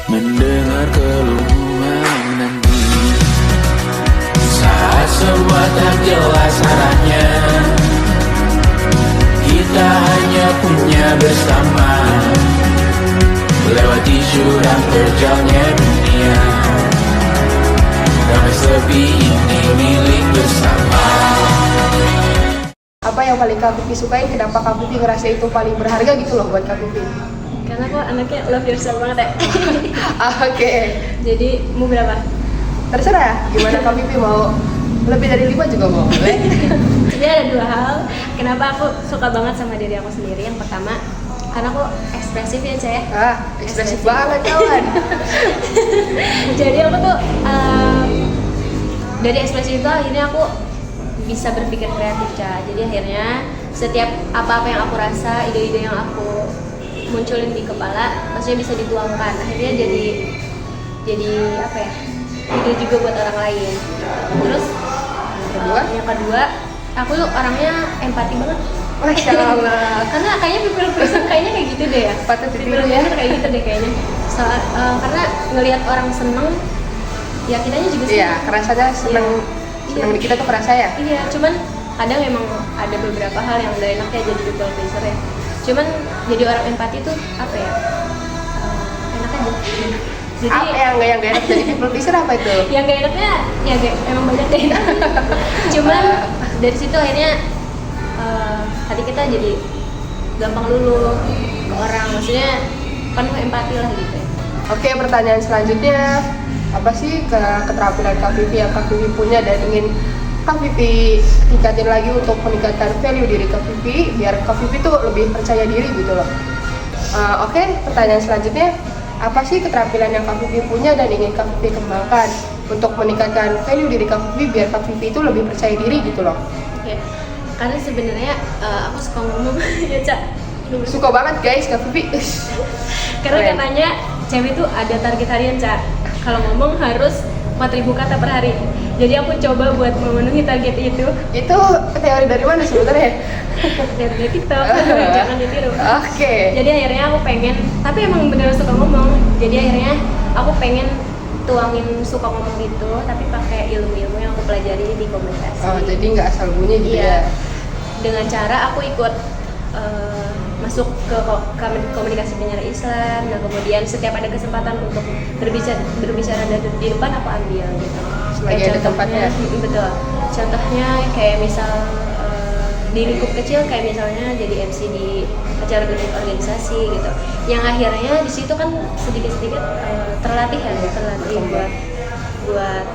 mendengar keluhan nanti. Saat semua tak jelas arahnya, kita hanya punya bersama, melewati jurang terjalnya dunia. Damai sepi ini milik bersama. Apa yang paling Kak Vivi sukain? Kenapa Kak Vivi ngerasa itu paling berharga gitu loh buat Kak Vivi? Karena aku anaknya love yourself banget ya. Oke. Jadi mau berapa? Terserah ya, gimana Kak Vivi mau lebih dari 5 juga mau, boleh? Jadi ada dua hal kenapa aku suka banget sama diri aku sendiri. Yang pertama, karena aku ekspresif ya Cah ya. Ekspresif banget kawan. Jadi aku tuh dari ekspresif itu akhirnya aku bisa berpikir kreatif Cah. Jadi akhirnya setiap apa-apa yang aku rasa, ide-ide yang aku munculin di kepala, maksudnya bisa dituangkan. Akhirnya jadi apa ya? Ide juga buat orang lain. Terus yang kedua, aku tuh orangnya empati banget. Masya Allah. Karena kayaknya people person kayaknya kayak gitu deh ya. Patut ditiru People ya. person kayak gitu deh kayaknya. Karena ngelihat orang seneng, ya kitanya juga seneng. Iya, kerasanya seneng di kita tuh kerasa ya. Iya, cuman kadang memang ada beberapa hal yang gak enaknya jadi people pleaser ya. Cuman jadi orang empati tuh apa ya? Enak aja. Jadi Apa yang gak enak jadi people pleaser apa itu? yang gak enaknya ya emang banyak deh. Cuman dari situ akhirnya hati kita jadi gampang luluh ke orang, maksudnya penuh empati lah gitu ya. Oke, pertanyaan selanjutnya, apa sih keterampilan Kak Vivi yang Kak Vivi punya dan ingin Kak Vivi tingkatin lagi untuk meningkatkan value diri Kak Vivi biar Kak Vivi tuh lebih percaya diri gitu loh. Oke, pertanyaan selanjutnya, apa sih keterampilan yang Kak Vivi punya dan ingin Kak Vivi kembangkan untuk meningkatkan value diri Kak Vivi biar Kak Vivi itu lebih percaya diri gitu loh. Ya, karena sebenarnya aku suka ngomong ya Cak. Suka banget guys Kak Vivi. Karena Keren. katanya cewek itu ada target harian Cak. Kalau ngomong harus 4.000 kata per hari. Jadi aku coba buat memenuhi target itu. Itu teori dari mana sebenarnya? Dari TikTok, jangan ditiru. Oke. Jadi akhirnya aku pengen, tapi emang bener suka ngomong. Jadi akhirnya aku pengen tuangin suka ngomong itu, tapi pakai ilmu-ilmu yang aku pelajari di komunikasi. Oh, jadi nggak asal bunyi gitu Iya. ya? Dengan cara aku ikut masuk ke komunikasi penyiaran Islam. Nah kemudian setiap ada kesempatan untuk berbicara di depan aku ambil gitu. Selagi ada tempatnya. Betul. Contohnya kayak misal di lingkup kecil kayak misalnya jadi MC di acara organisasi gitu. Yang akhirnya di situ kan sedikit-sedikit terlatih buat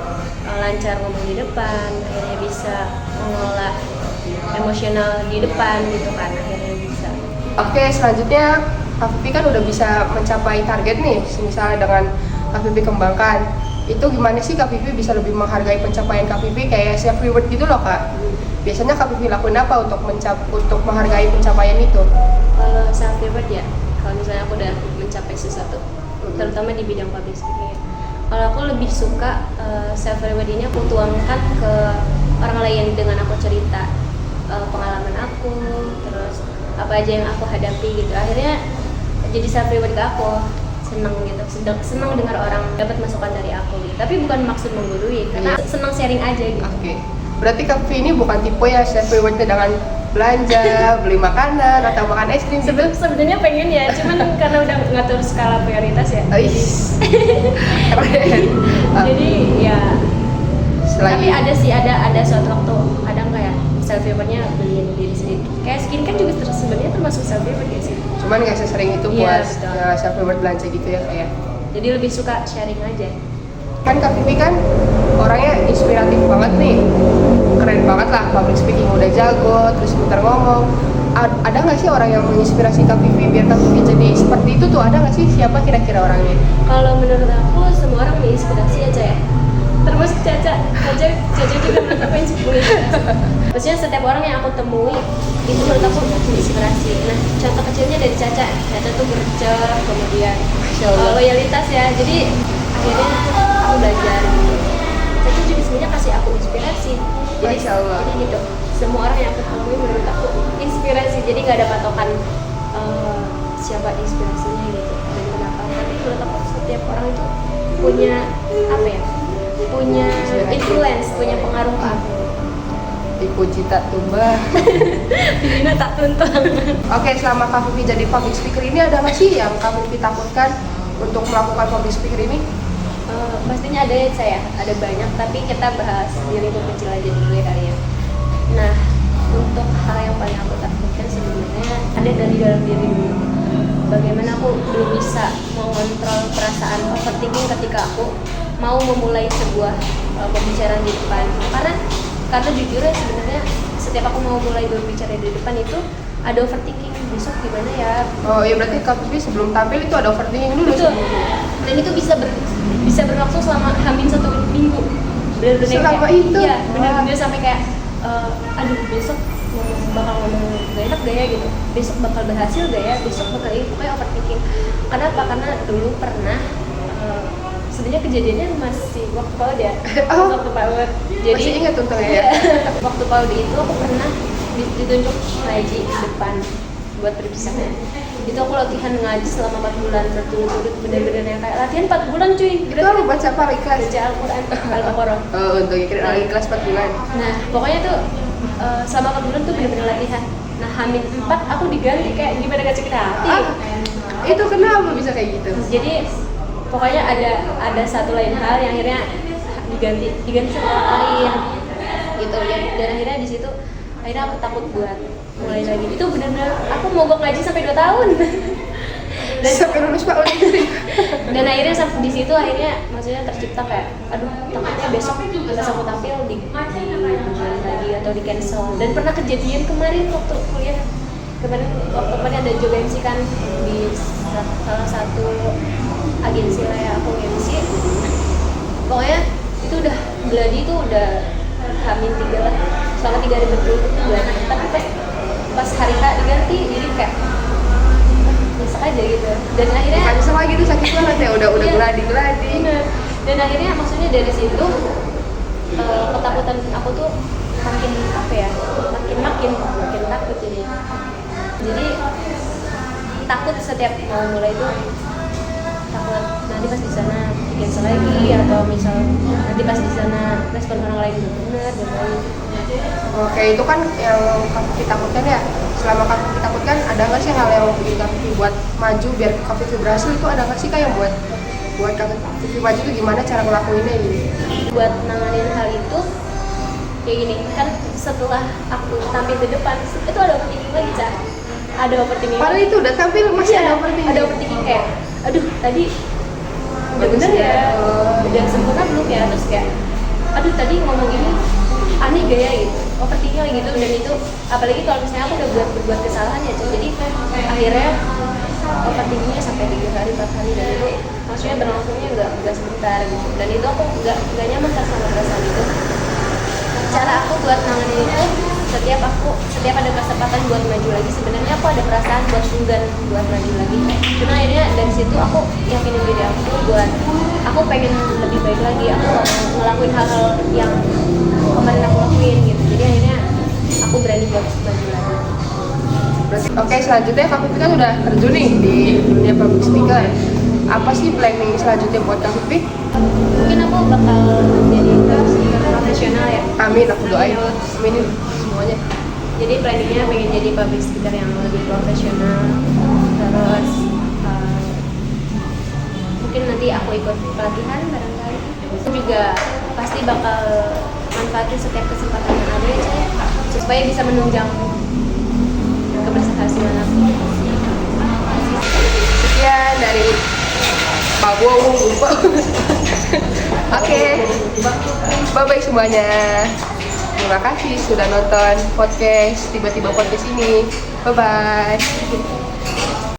lancar ngomong di depan, akhirnya bisa mengelola emosional di depan gitu kan, akhirnya bisa. Oke, selanjutnya Kak Vivi kan udah bisa mencapai target nih, misalnya dengan Kak Vivi kembangkan. Itu gimana sih Kak Vivi bisa lebih menghargai pencapaian Kak Vivi kayak self reward gitu loh Kak? Biasanya Kak Vivi lakuin apa untuk menghargai pencapaian itu? Kalau self reward ya, kalau misalnya aku udah mencapai sesuatu, terutama di bidang public speaking. Kalau aku lebih suka self reward ini aku tuangkan ke orang lain dengan aku cerita pengalaman aku, terus apa aja yang aku hadapi gitu. Akhirnya jadi self reward ke aku, seneng gitu, seneng dengar orang dapat masukan dari aku gitu. Tapi bukan maksud menggurui, karena seneng sharing aja gitu. Oke. Berarti Kak Vivi ini bukan tipe ya self rewardnya dengan belanja, beli makanan atau makan es krim gitu? Sebenarnya pengen ya, cuman karena udah ngatur skala prioritas ya. Keren. Jadi ya. Selagi Tapi ada suatu waktu ada nggak ya self rewardnya beliin diri sendiri. Kayak skincare juga sebenarnya termasuk self reward ya sih. cuman nggak sesering itu Iya, buat betul. self reward belanja gitu ya kayak. Jadi lebih suka sharing aja. Kan Kak Vivi kan orangnya inspiratif banget nih, keren banget lah, public speaking udah jago, terus muter ngomong. Ada nggak sih orang yang menginspirasi Kak Vivi biar Kak Vivi jadi seperti itu tuh? Ada nggak sih, siapa kira-kira orangnya? Kalau menurut aku semua orang menginspirasi aja ya. Termasuk Caca juga menurut aku inspirasi. Maksudnya setiap orang yang aku temui itu menurut aku menginspirasi. Nah contoh kecilnya dari Caca tuh gercep, kemudian loyalitas ya. Jadi akhirnya aku belajar gitu. Caca juga sebenarnya kasih aku inspirasi. Jadi Masya Allah. jadi gitu. Semua orang yang aku temui menurut aku inspirasi. Jadi nggak ada patokan siapa inspirasinya gitu dan kenapa. Tapi menurut aku setiap orang orang itu punya apa ya, punya influence, punya pengaruh ke aku. Ibu cita tumba. Dina tak tuntun. Oke, selama Kak Vivi jadi public speaker ini ada nggak sih yang Kak Vivi takutkan untuk melakukan public speaker ini? Pastinya ada ya saya, ada banyak, tapi kita bahas di lingkup kecil aja dulu ya kali ya. Nah, untuk hal yang paling aku takutkan sebenarnya ada dari dalam diri dulu. Bagaimana aku belum bisa mengontrol perasaan overthinking ketika aku mau memulai sebuah pembicaraan di depan. Karena jujur ya sebenarnya setiap aku mau mulai berbicara di depan itu ada overthinking, besok gimana ya. Oh iya, berarti Kak Vivi sebelum tampil itu ada overthinking dulu. Betul. Dan itu bisa berlangsung selama hampir 1 minggu. Benar-benar Selama kayak, itu? iya, benar-benar sampai kayak aduh besok bakal ngomong gak enak gak ya gitu, besok bakal berhasil gak ya, besok bakal ini, pokoknya overthinking. Kenapa? Karena dulu pernah sebenarnya kejadiannya masih waktu PAUD ya. Waktu PAUD. Jadi Masih ingat untungnya ya? Waktu PAUD itu aku pernah ditunjuk ngaji di depan buat perpisahan. Itu aku latihan ngaji selama 4 bulan berturut-turut, bener-bener yang kayak latihan 4 bulan cuy. Itu lu baca apa ikhlas? Baca Al-Quran, Al-Baqarah. Oh, untuk ikhlas 4 bulan. Nah, pokoknya tuh selama 4 bulan tuh bener-bener latihan. Nah, Hamid 4 aku diganti kayak gimana gak sakit hati. Itu kenapa bisa kayak gitu? Jadi pokoknya ada satu lain hal yang akhirnya diganti sama orang lain gitu. Dan akhirnya di situ akhirnya aku takut buat mulai lagi. Itu benar-benar aku mogok ngaji sampai 2 tahun. Dan Sampai lulus Pak. dan akhirnya di situ akhirnya maksudnya tercipta kayak aduh takutnya besok pas aku tampil di lagi atau di cancel. Dan pernah kejadian kemarin waktu kuliah kemarin ada job MC kan di salah satu agensi lah ya, aku MC. Pokoknya itu udah gladi, itu udah hamin 3 lah, selama 3 hari berturut itu gladi. Tapi pas hari H diganti jadi kayak nyesek aja gitu. Dan akhirnya Cancel lagi tuh sakit banget ya, udah Iya. gladi. Bener. Dan akhirnya maksudnya dari situ ketakutan aku tuh makin apa ya, makin takut jadi takut setiap mau mulai itu, takut nanti pas di sana cancel lagi, atau misal nanti pas di sana respon orang lain benar dan lain. Oke, itu kan yang Kak Vivi takutkan ya. Selama Kak Vivi takutkan, ada nggak sih hal yang bikin Kak Vivi buat maju biar Kak Vivi berhasil? Itu ada nggak sih Kak yang buat Kak Vivi maju itu gimana cara ngelakuinnya gitu? Buat nanganin hal itu kayak gini kan, setelah aku tampil di depan itu ada overthinking lagi, Ca. Ada overthinking. Padahal itu udah tampil masih ada Iya, overthinking. ada overthinking kayak aduh tadi udah Bagus bener ya. ya, udah sempurna belum ya, terus kayak aduh tadi ngomong gini aneh gak ya gitu, overthinking lagi gitu. Dan itu apalagi kalau misalnya aku udah berbuat kesalahan ya, Ca. Jadi akhirnya overthinkingnya sampai 3 hari 4 hari, dan itu maksudnya berlangsungnya nggak sebentar gitu. Dan itu aku nggak nyaman kan sama perasaan itu. Cara aku buat nanganin itu, setiap ada kesempatan buat maju lagi, sebenarnya aku ada perasaan buat enggan buat maju lagi. Cuma akhirnya dari situ aku yakinin diri aku buat aku pengen lebih baik lagi, aku gak mau ngelakuin hal-hal yang kemarin aku lakuin gitu. Jadi akhirnya aku berani buat maju lagi. Oke, selanjutnya Kak Vivi kan udah terjun nih di dunia public speaker. Apa sih planning selanjutnya buat Kak Vivi? Mungkin aku bakal jadi profesional ya. Amin, aku doain. Aminin semuanya. Jadi planningnya pengen jadi public speaker yang lebih profesional. Terus mungkin nanti aku ikut pelatihan barangkali. Aku juga pasti bakal manfaatin setiap kesempatan yang ada ya, Ca, supaya bisa menunjang keberhasilan aku. Sekian dari Pak Wow lupa. Oke, bye-bye semuanya. Terima kasih sudah nonton podcast tiba-tiba podcast ini. Bye-bye.